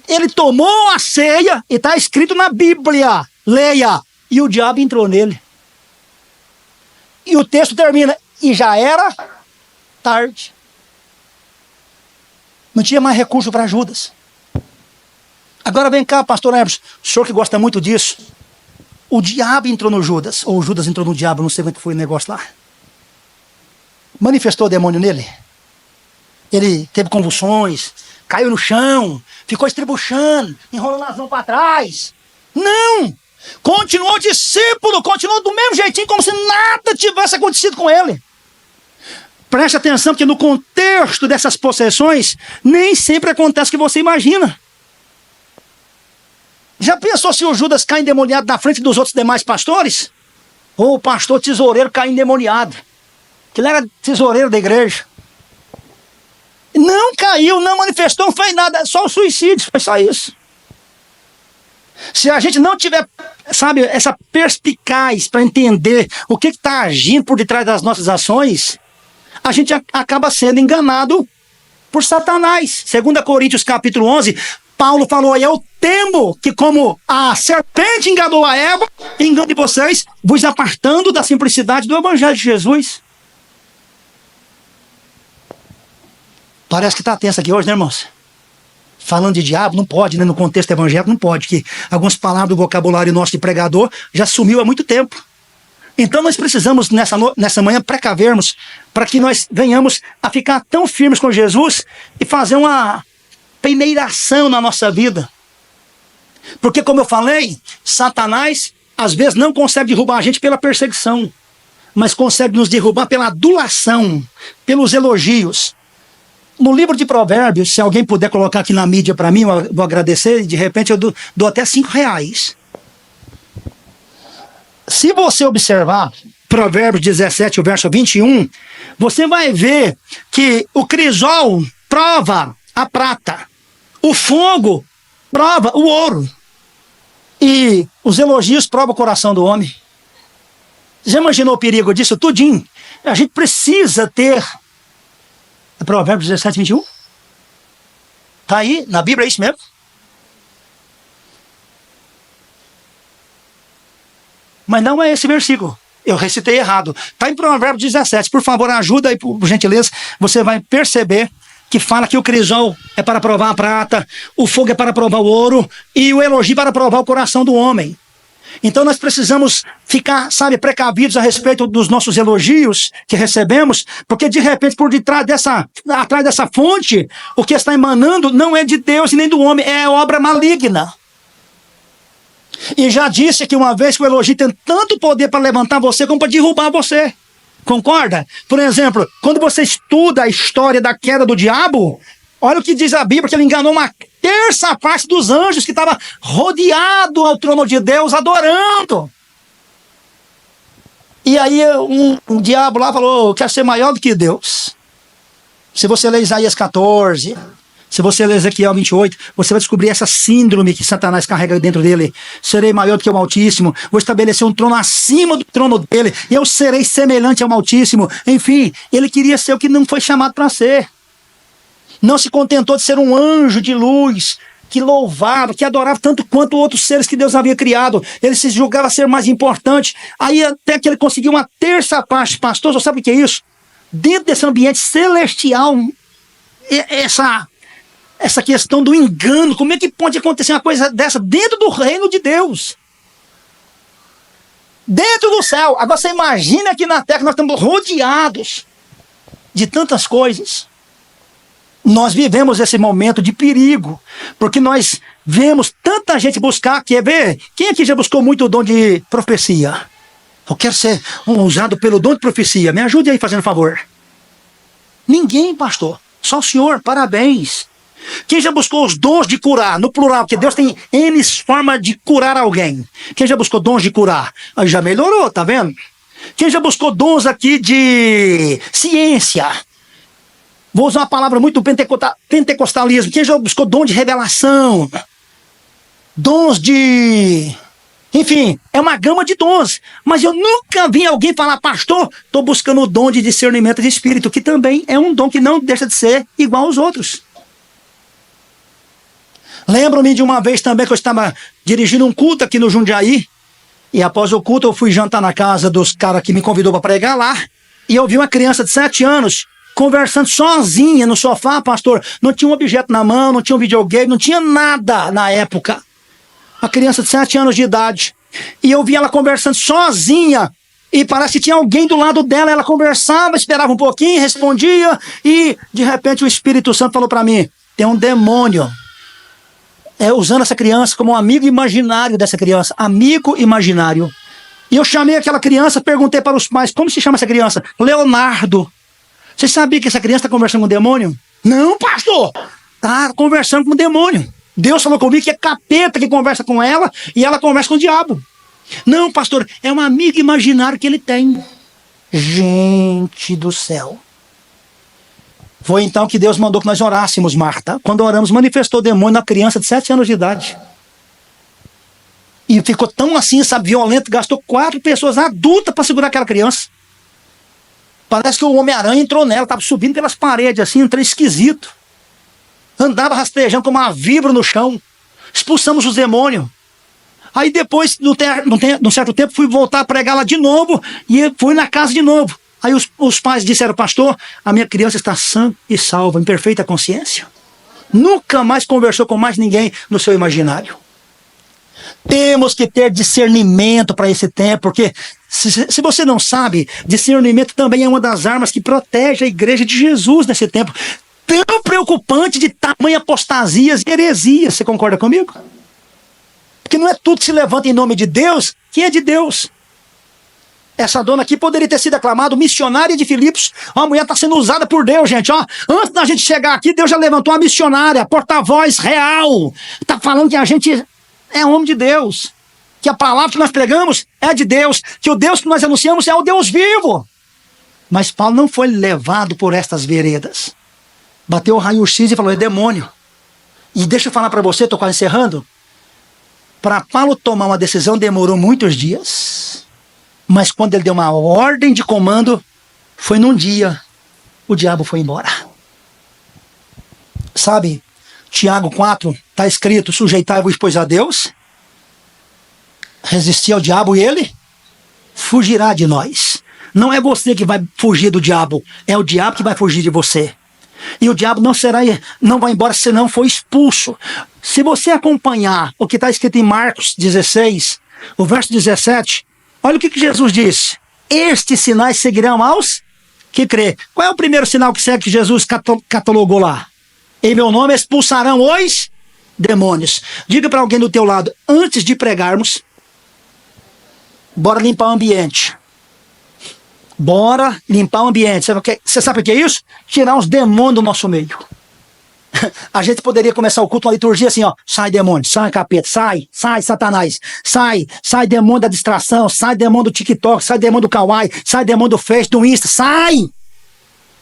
Ele tomou a ceia e está escrito na Bíblia. Leia. E o diabo entrou nele. E o texto termina. E já era tarde. Não tinha mais recurso para Judas. Agora vem cá, pastor Hermes, o senhor que gosta muito disso. O diabo entrou no Judas, ou o Judas entrou no diabo, não sei como é que foi o negócio lá. Manifestou o demônio nele. Ele teve convulsões, caiu no chão, ficou estribuchando, enrolando as mãos para trás. Não! Continuou discípulo, continuou do mesmo jeitinho, como se nada tivesse acontecido com ele. Preste atenção, porque no contexto dessas possessões, nem sempre acontece o que você imagina. Já pensou se o Judas cai endemoniado na frente dos outros demais pastores? Ou o pastor tesoureiro cai endemoniado? Que ele era tesoureiro da igreja. Não caiu, não manifestou, não fez nada, só o suicídio, foi só isso. Se a gente não tiver, sabe, essa perspicaz para entender o que está agindo por detrás das nossas ações, a gente acaba sendo enganado por Satanás. 2 Coríntios capítulo 11, Paulo falou, eu temo que como a serpente enganou a Eva, engane vocês, vos apartando da simplicidade do evangelho de Jesus. Parece que está tenso aqui hoje, né, irmãos? Falando de diabo, não pode, né? No contexto evangélico, não pode, que algumas palavras do vocabulário nosso de pregador já sumiu há muito tempo. Então nós precisamos nessa manhã precavermos para que nós venhamos a ficar tão firmes com Jesus e fazer uma peneiração na nossa vida. Porque, como eu falei, Satanás às vezes não consegue derrubar a gente pela perseguição, mas consegue nos derrubar pela adulação, pelos elogios. No livro de Provérbios, se alguém puder colocar aqui na mídia para mim, eu vou agradecer, de repente eu dou até R$5. Se você observar Provérbios 17, o verso 21, você vai ver que o crisol prova a prata, o fogo prova o ouro, e os elogios provam o coração do homem. Já imaginou o perigo disso tudinho? A gente precisa ter... Provérbios 17, 21? Está aí, na Bíblia, é isso mesmo? Mas não é esse versículo. Eu recitei errado. Está em Provérbios 17. Por favor, ajuda aí, por gentileza. Você vai perceber que fala que o crisol é para provar a prata, o fogo é para provar o ouro e o elogio para provar o coração do homem. Então nós precisamos ficar, precavidos a respeito dos nossos elogios que recebemos, porque de repente atrás dessa fonte, o que está emanando não é de Deus e nem do homem, é obra maligna. E já disse que uma vez que o elogio tem tanto poder para levantar você como para derrubar você. Concorda? Por exemplo, quando você estuda a história da queda do diabo, olha o que diz a Bíblia, que ele enganou uma terça parte dos anjos que estava rodeado ao trono de Deus, adorando. E aí um diabo lá falou, quer ser maior do que Deus. Se você ler Isaías 14, se você ler Ezequiel 28, você vai descobrir essa síndrome que Satanás carrega dentro dele. Serei maior do que o Altíssimo, vou estabelecer um trono acima do trono dele, e eu serei semelhante ao Altíssimo. Enfim, ele queria ser o que não foi chamado para ser. Não se contentou de ser um anjo de luz, que louvava, que adorava tanto quanto outros seres que Deus havia criado. Ele se julgava ser mais importante. Aí até que ele conseguiu uma terça parte. Pastor, você sabe o que é isso? Dentro desse ambiente celestial, essa questão do engano, como é que pode acontecer uma coisa dessa dentro do reino de Deus? Dentro do céu. Agora você imagina aqui na terra que nós estamos rodeados de tantas coisas. Nós vivemos esse momento de perigo, porque nós vemos tanta gente buscar, quer ver? Quem aqui já buscou muito o dom de profecia? Eu quero ser usado pelo dom de profecia, me ajude aí fazendo favor. Ninguém, pastor, só o senhor, parabéns. Quem já buscou os dons de curar, no plural, porque Deus tem N formas de curar alguém. Quem já buscou dons de curar? Aí já melhorou, tá vendo? Quem já buscou dons aqui de ciência? Vou usar uma palavra muito pentecostalismo. Quem já buscou dom de revelação? Dons de... Enfim, é uma gama de dons. Mas eu nunca vi alguém falar, pastor, estou buscando o dom de discernimento de espírito, que também é um dom que não deixa de ser igual aos outros. Lembro-me de uma vez também que eu estava dirigindo um culto aqui no Jundiaí, e após o culto eu fui jantar na casa dos caras que me convidou para pregar lá, e eu vi uma criança de 7 anos conversando sozinha no sofá, pastor. Não tinha um objeto na mão, não tinha um videogame, não tinha nada na época. Uma criança de 7 anos de idade. E eu vi ela conversando sozinha. E parece que tinha alguém do lado dela. Ela conversava, esperava um pouquinho, respondia. E de repente o Espírito Santo falou para mim, tem um demônio usando essa criança como um amigo imaginário dessa criança. Amigo imaginário. E eu chamei aquela criança, perguntei para os pais, como se chama essa criança? Leonardo. Você sabia que essa criança está conversando com o demônio? Não, pastor! Está conversando com o demônio. Deus falou comigo que é capeta que conversa com ela e ela conversa com o diabo. Não, pastor, é um amigo imaginário que ele tem. Gente do céu. Foi então que Deus mandou que nós orássemos, Marta. Quando oramos, manifestou o demônio na criança de 7 anos de idade. E ficou tão assim, violento, gastou 4 pessoas adultas para segurar aquela criança. Parece que o Homem-Aranha entrou nela, estava subindo pelas paredes assim, um trem esquisito. Andava rastejando como uma víbora no chão. Expulsamos os demônios. Aí depois, num certo tempo, fui voltar a pregar lá de novo e fui na casa de novo. Aí os pais disseram, pastor, a minha criança está sã e salva, em perfeita consciência. Nunca mais conversou com mais ninguém no seu imaginário. Temos que ter discernimento para esse tempo, porque se você não sabe, discernimento também é uma das armas que protege a igreja de Jesus nesse tempo. Tão preocupante de tamanha apostasias e heresias. Você concorda comigo? Porque não é tudo que se levanta em nome de Deus que é de Deus. Essa dona aqui poderia ter sido aclamada missionária de Filipos. Ó, a mulher está sendo usada por Deus, gente. Ó, antes da gente chegar aqui, Deus já levantou uma missionária, porta-voz real. Está falando que a gente é homem de Deus. Que a palavra que nós pregamos é de Deus. Que o Deus que nós anunciamos é o Deus vivo. Mas Paulo não foi levado por estas veredas. Bateu o raio-x e falou, é demônio. E deixa eu falar para você, estou quase encerrando. Para Paulo tomar uma decisão demorou muitos dias. Mas quando ele deu uma ordem de comando, foi num dia, o diabo foi embora. Sabe, Tiago 4, está escrito, sujeitai-vos, pois, a Deus, resistir ao diabo e ele fugirá de nós. Não é você que vai fugir do diabo, é o diabo que vai fugir de você. E o diabo não vai embora se não for expulso. Se você acompanhar o que está escrito em Marcos 16, o verso 17, olha o que Jesus disse. Estes sinais seguirão aos que crê. Qual é o primeiro sinal que segue que Jesus catalogou lá? Em meu nome expulsarão os demônios. Diga para alguém do teu lado, antes de pregarmos, bora limpar o ambiente. Bora limpar o ambiente. Você sabe o que é isso? Tirar os demônios do nosso meio. A gente poderia começar o culto, uma liturgia assim, ó. Sai demônio, sai capeta, sai Satanás, sai demônio da distração, sai demônio do TikTok, sai demônio do Kawaii, sai demônio do Face, do Insta, sai!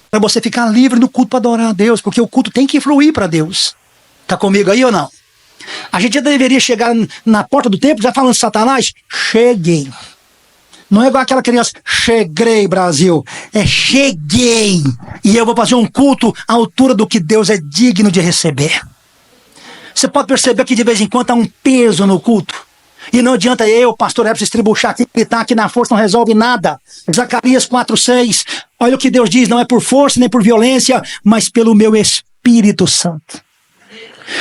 Para você ficar livre no culto para adorar a Deus, porque o culto tem que fluir para Deus. Tá comigo aí ou não? A gente já deveria chegar na porta do templo já falando, Satanás, cheguei. Não é igual aquela criança, cheguei, Brasil. É cheguei. E eu vou fazer um culto à altura do que Deus é digno de receber. Você pode perceber que de vez em quando há um peso no culto. E não adianta eu, pastor Epson, estribuchar aqui, gritar aqui na força, não resolve nada. Zacarias 4:6. Olha o que Deus diz, não é por força nem por violência, mas pelo meu Espírito Santo.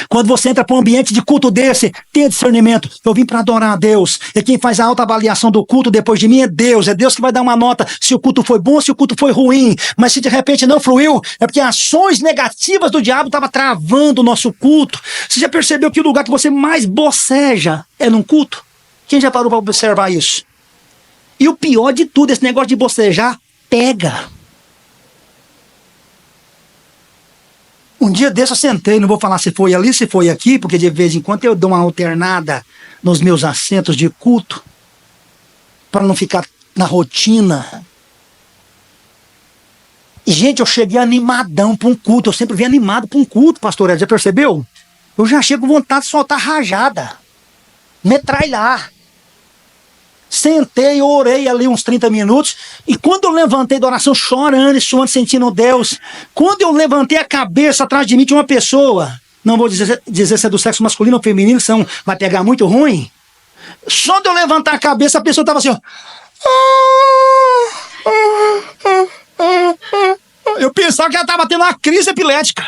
Quando você entra para um ambiente de culto desse, tenha discernimento. Eu vim para adorar a Deus. E quem faz a autoavaliação do culto depois de mim é Deus. É Deus que vai dar uma nota se o culto foi bom, se o culto foi ruim. Mas se de repente não fluiu, é porque ações negativas do diabo estavam travando o nosso culto. Você já percebeu que o lugar que você mais boceja é num culto? Quem já parou para observar isso? E o pior de tudo, esse negócio de bocejar, pega. Um dia desse eu sentei, não vou falar se foi ali, se foi aqui, porque de vez em quando eu dou uma alternada nos meus assentos de culto, para não ficar na rotina. E, gente, eu cheguei animadão para um culto, eu sempre venho animado para um culto, pastor Ed, já percebeu? Eu já chego com vontade de soltar rajada, metralhar. Sentei, orei ali uns 30 minutos, e quando eu levantei da oração, chorando e suando, sentindo Deus, quando eu levantei a cabeça atrás de mim de uma pessoa, não vou dizer se é do sexo masculino ou feminino, senão vai pegar muito ruim, só de eu levantar a cabeça, a pessoa estava assim, ó. Eu pensava que ela estava tendo uma crise epilética,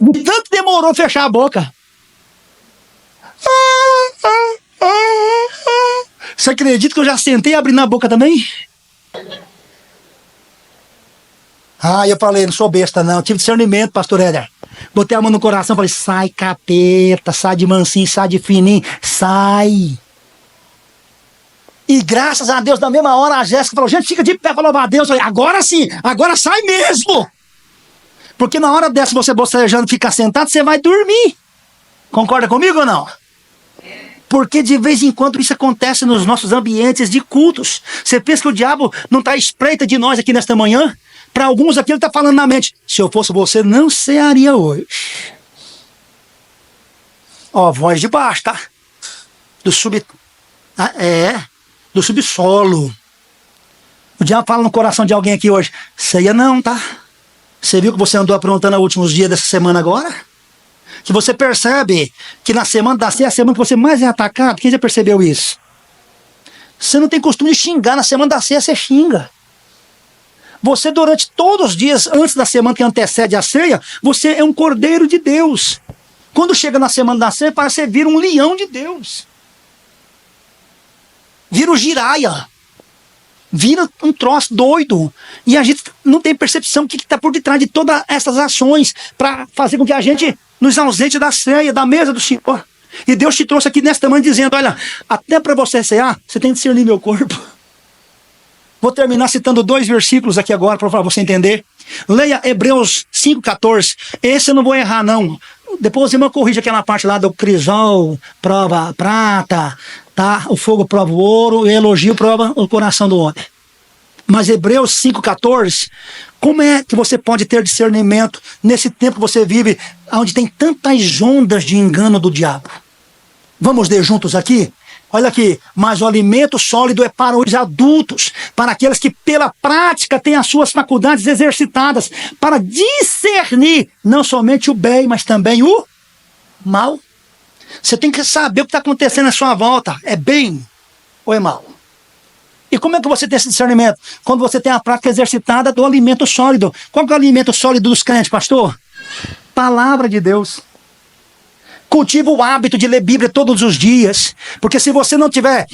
de tanto demorou fechar a boca. Você acredita que eu já sentei abrindo a boca também? Eu falei, não sou besta não, tive discernimento, pastor Éder. Botei a mão no coração e falei, sai capeta, sai de mansinho, sai de fininho, sai. E graças a Deus, na mesma hora a Jéssica falou, gente, fica de pé para louvar a Deus. Eu falei, agora sim, agora sai mesmo. Porque na hora dessa você bocejando, ficar sentado, você vai dormir. Concorda comigo ou não? Porque de vez em quando isso acontece nos nossos ambientes de cultos. Você pensa que o diabo não está à espreita de nós aqui nesta manhã? Para alguns aqui ele está falando na mente, se eu fosse você, não cearia hoje. Ó, voz de baixo, tá? Do subsolo. O diabo fala no coração de alguém aqui hoje, ceia não, tá? Você viu que você andou aprontando nos últimos dias dessa semana agora? Que você percebe que na semana da ceia é a semana que você mais é atacado. Quem já percebeu isso? Você não tem costume de xingar. Na semana da ceia você xinga. Você durante todos os dias antes da semana que antecede a ceia, você é um cordeiro de Deus. Quando chega na semana da ceia, parece que você vira um leão de Deus. vira o giraia. Vira um troço doido. E a gente não tem percepção do que está por detrás de todas essas ações para fazer com que a gente nos ausente da ceia, da mesa do Senhor. E Deus te trouxe aqui nesta manhã dizendo, olha, até para você cear, você tem que discernir meu corpo. Vou terminar citando 2 versículos aqui agora para você entender. Leia Hebreus 5,14. Esse eu não vou errar, não. Depois o irmão corrige aquela parte lá do crisol, prova a prata, tá? O fogo prova o ouro, e o elogio prova o coração do homem. Mas Hebreus 5,14, como é que você pode ter discernimento nesse tempo que você vive, onde tem tantas ondas de engano do diabo? Vamos ler juntos aqui? Olha aqui, mas o alimento sólido é para os adultos, para aqueles que pela prática têm as suas faculdades exercitadas, para discernir não somente o bem, mas também o mal. Você tem que saber o que está acontecendo à sua volta, é bem ou é mal? E como é que você tem esse discernimento? Quando você tem a prática exercitada do alimento sólido. Qual que é o alimento sólido dos crentes, pastor? Palavra de Deus. Cultiva o hábito de ler Bíblia todos os dias. Porque se você não tiver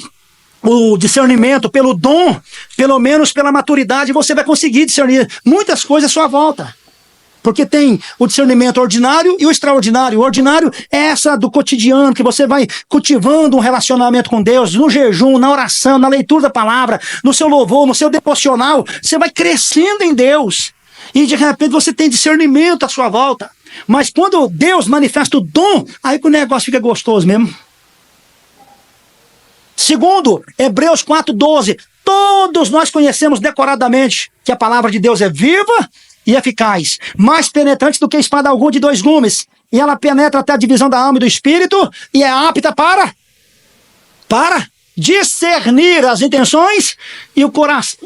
o discernimento pelo dom, pelo menos pela maturidade, você vai conseguir discernir muitas coisas à sua volta. Porque tem o discernimento ordinário e o extraordinário. O ordinário é essa do cotidiano, que você vai cultivando um relacionamento com Deus, no jejum, na oração, na leitura da palavra, no seu louvor, no seu devocional. Você vai crescendo em Deus. E de repente você tem discernimento à sua volta. Mas quando Deus manifesta o dom, aí que o negócio fica gostoso mesmo. Segundo, Hebreus 4,12. Todos nós conhecemos decoradamente que a palavra de Deus é viva e eficaz, mais penetrante do que espada alguma de 2 gumes. E ela penetra até a divisão da alma e do espírito e é apta para discernir as intenções e o coração.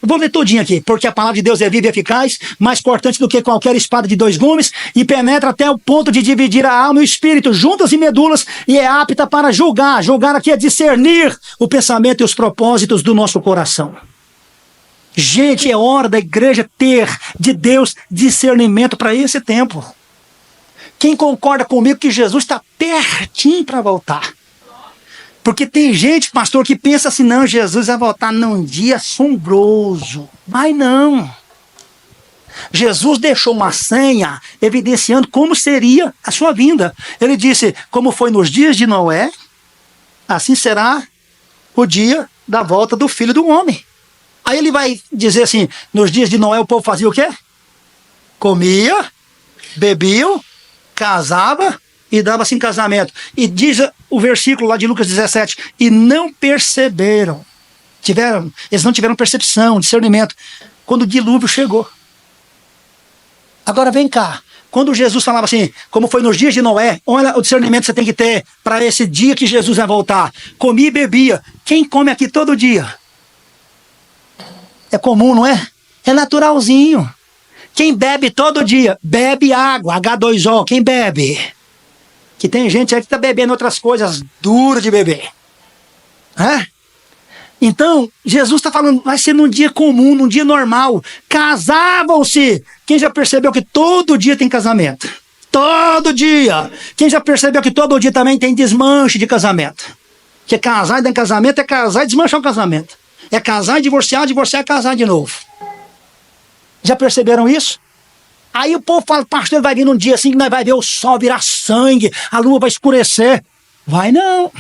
Vou ler todinho aqui, porque a palavra de Deus é viva e eficaz, mais cortante do que qualquer espada de 2 gumes, e penetra até o ponto de dividir a alma e o espírito, juntas e medulas, e é apta para julgar. Julgar aqui é discernir o pensamento e os propósitos do nosso coração. Gente, é hora da igreja ter de Deus discernimento para esse tempo. Quem concorda comigo que Jesus está pertinho para voltar? Porque tem gente, pastor, que pensa assim, não, Jesus vai voltar num dia assombroso. Vai não. Jesus deixou uma senha evidenciando como seria a sua vinda. Ele disse, como foi nos dias de Noé, assim será o dia da volta do Filho do Homem. Aí ele vai dizer assim, nos dias de Noé o povo fazia o quê? Comia, bebia, casava e dava-se em casamento. E diz o versículo lá de Lucas 17, e não perceberam. Eles não tiveram percepção, discernimento, quando o dilúvio chegou. Agora vem cá, quando Jesus falava assim, como foi nos dias de Noé, olha o discernimento que você tem que ter para esse dia que Jesus vai voltar. Comia e bebia. Quem come aqui todo dia? É comum, não é? É naturalzinho. Quem bebe todo dia? Bebe água, H2O. Quem bebe? Que tem gente aí que está bebendo outras coisas duras de beber. Então, Jesus está falando, vai ser num dia comum, num dia normal. Casavam-se. Quem já percebeu que todo dia tem casamento? Todo dia. Quem já percebeu que todo dia também tem desmanche de casamento? Que casar e dar casamento é casar e desmanchar o casamento. É casar e divorciar e casar de novo. Já perceberam isso? Aí o povo fala, pastor, ele vai vir num dia assim que nós vai ver o sol virar sangue, a lua vai escurecer. Vai não.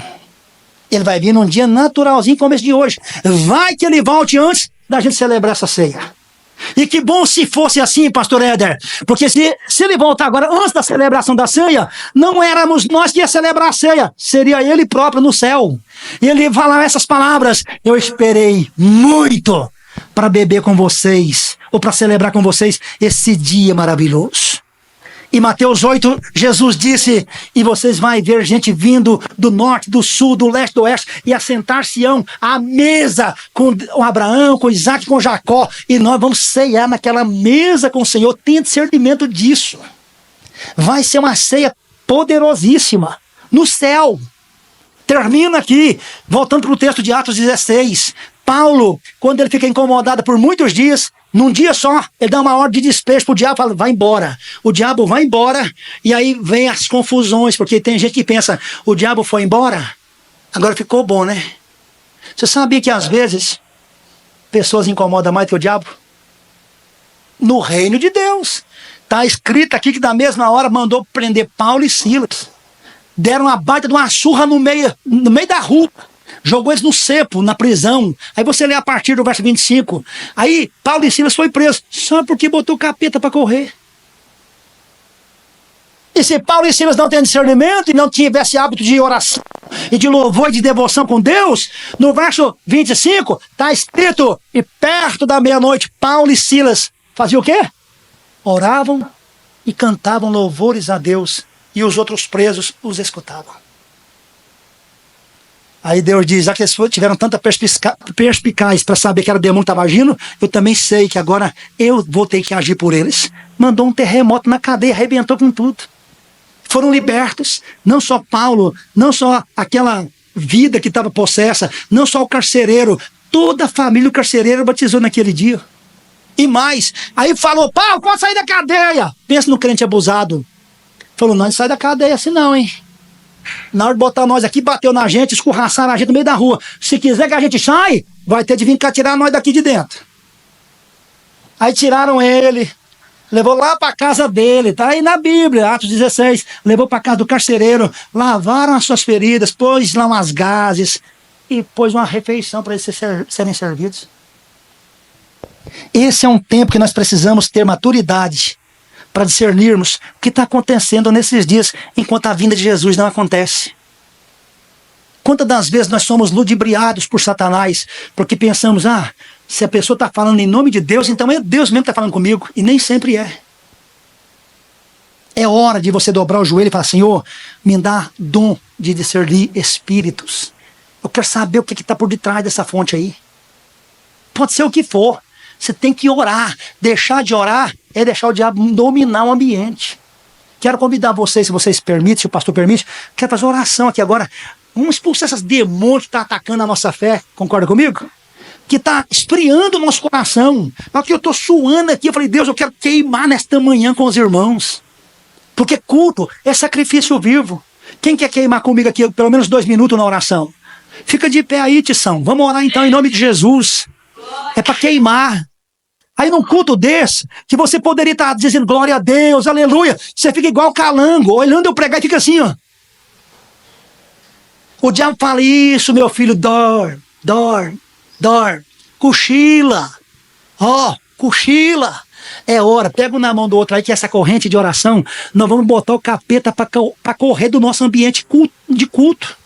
Ele vai vir num dia naturalzinho como esse de hoje. Vai que ele volte antes da gente celebrar essa ceia. E que bom se fosse assim, pastor Éder. Porque se ele voltar agora antes da celebração da ceia, não éramos nós que ia celebrar a ceia. Seria ele próprio no céu. E ele fala essas palavras. Eu esperei muito para beber com vocês, ou para celebrar com vocês esse dia maravilhoso. Em Mateus 8, Jesus disse, e vocês vão ver gente vindo do norte, do sul, do leste, do oeste, e assentar-se-ão à mesa com Abraão, com Isaac, com Jacó, e nós vamos ceiar naquela mesa com o Senhor. Tenha discernimento disso. Vai ser uma ceia poderosíssima, no céu. Termina aqui, voltando para o texto de Atos 16. Paulo, quando ele fica incomodado por muitos dias, num dia só, ele dá uma ordem de despejo para o diabo, fala, vai embora. O diabo vai embora, e aí vem as confusões, porque tem gente que pensa, o diabo foi embora, agora ficou bom, né? Você sabia que às vezes pessoas incomodam mais que o diabo? No reino de Deus. Está escrito aqui que da mesma hora mandou prender Paulo e Silas. Deram uma baita de uma surra no meio da rua. Jogou eles no cepo, na prisão. Aí você lê a partir do verso 25. Aí Paulo e Silas foi preso. Só porque botou o capeta para correr. E se Paulo e Silas não têm discernimento e não tivesse hábito de oração e de louvor e de devoção com Deus, no verso 25 está escrito: e perto da meia-noite, Paulo e Silas faziam o quê? Oravam e cantavam louvores a Deus, e os outros presos os escutavam. Aí Deus diz: já que eles tiveram tanta perspicaz para saber que era o demônio que estava agindo, eu também sei que agora eu vou ter que agir por eles. Mandou um terremoto na cadeia, arrebentou com tudo. Foram libertos, não só Paulo, não só aquela vida que estava possessa, não só o carcereiro, toda a família do carcereiro batizou naquele dia. E mais, aí falou: Paulo, pode sair da cadeia. Pensa no crente abusado. Falou: não sai da cadeia assim não, hein. Na hora de botar nós aqui, bateu na gente, escorraçaram a gente no meio da rua. Se quiser que a gente saia, vai ter de vir cá tirar nós daqui de dentro. Aí tiraram ele, levou lá para casa dele, tá aí na Bíblia, Atos 16, levou para casa do carcereiro, lavaram as suas feridas, pôs lá umas gases e pôs uma refeição para eles serem servidos. Esse é um tempo que nós precisamos ter maturidade para discernirmos o que está acontecendo nesses dias, enquanto a vinda de Jesus não acontece. Quantas das vezes nós somos ludibriados por Satanás, porque pensamos: se a pessoa está falando em nome de Deus, então é Deus mesmo que está falando comigo, e nem sempre é. É hora de você dobrar o joelho e falar: Senhor, me dá dom de discernir espíritos. Eu quero saber o que está por detrás dessa fonte aí. Pode ser o que for. Você tem que orar. Deixar de orar é deixar o diabo dominar o ambiente. Quero convidar vocês, se vocês permitem, se o pastor permite, quero fazer uma oração aqui agora. Vamos expulsar essas demônios que estão atacando a nossa fé. Concorda comigo? Que está esfriando o nosso coração. Aqui eu estou suando aqui. Eu falei: Deus, eu quero queimar nesta manhã com os irmãos. Porque culto é sacrifício vivo. Quem quer queimar comigo aqui pelo menos 2 minutos na oração? Fica de pé aí, Tição. Vamos orar então em nome de Jesus. É para queimar. Aí num culto desse, que você poderia estar dizendo glória a Deus, aleluia, você fica igual calango, olhando eu pregar e fica assim, ó. O diabo fala: isso, meu filho, dorme, cochila, cochila. É hora, pega um na mão do outro aí, que essa corrente de oração, nós vamos botar o capeta para correr do nosso ambiente de culto.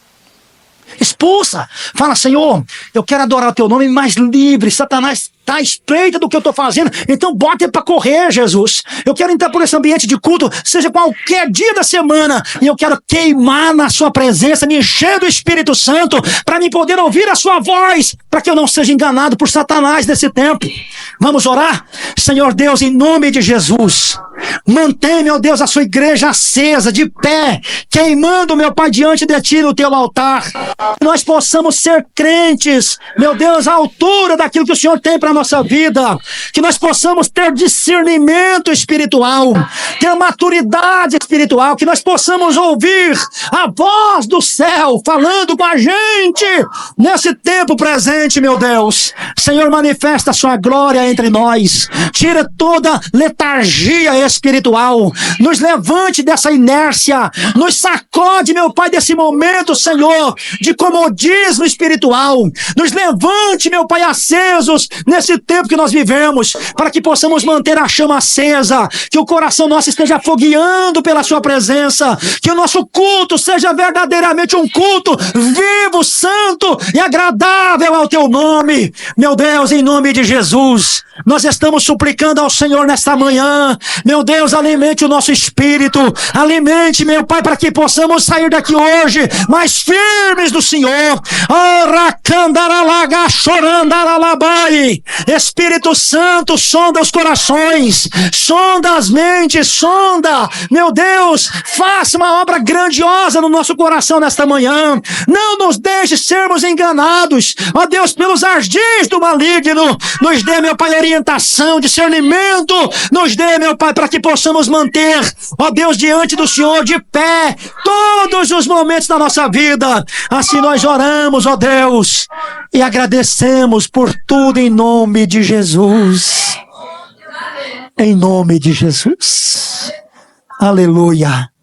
Expulsa, fala: Senhor, eu quero adorar o teu nome mais livre. Satanás está à espreita do que eu estou fazendo, então bota ele para correr, Jesus. Eu quero entrar por esse ambiente de culto, seja qualquer dia da semana, e eu quero queimar na sua presença, me encher do Espírito Santo, para me poder ouvir a sua voz, para que eu não seja enganado por Satanás nesse tempo. Vamos orar? Senhor Deus, em nome de Jesus, mantém, meu Deus, a sua igreja acesa, de pé, queimando, meu Pai, diante de ti no teu altar. Que nós possamos ser crentes, meu Deus, à altura daquilo que o Senhor tem para nossa vida, que nós possamos ter discernimento espiritual, ter maturidade espiritual, que nós possamos ouvir a voz do céu falando com a gente nesse tempo presente, meu Deus. Senhor, manifesta a sua glória entre nós, tira toda letargia espiritual, nos levante dessa inércia, nos sacode, meu Pai, desse momento, Senhor, de comodismo espiritual, nos levante, meu Pai, acesos nesse tempo que nós vivemos, para que possamos manter a chama acesa, que o coração nosso esteja fogueando pela sua presença, que o nosso culto seja verdadeiramente um culto vivo, santo e agradável ao teu nome. Meu Deus, em nome de Jesus, nós estamos suplicando ao Senhor nesta manhã. Meu Deus, alimente o nosso espírito, alimente, meu Pai, para que possamos sair daqui hoje mais firmes do Senhor. Espírito Santo, sonda os corações, sonda as mentes, sonda, meu Deus, faça uma obra grandiosa no nosso coração nesta manhã. Não nos deixe sermos enganados, ó Deus, pelos ardis do maligno. Nos dê, meu Pai, orientação, discernimento, nos dê, meu Pai, para que possamos manter, ó Deus, diante do Senhor de pé, todos os momentos da nossa vida. Assim nós oramos, ó Deus, e agradecemos por tudo em nome de Jesus. Em nome de Jesus. Aleluia.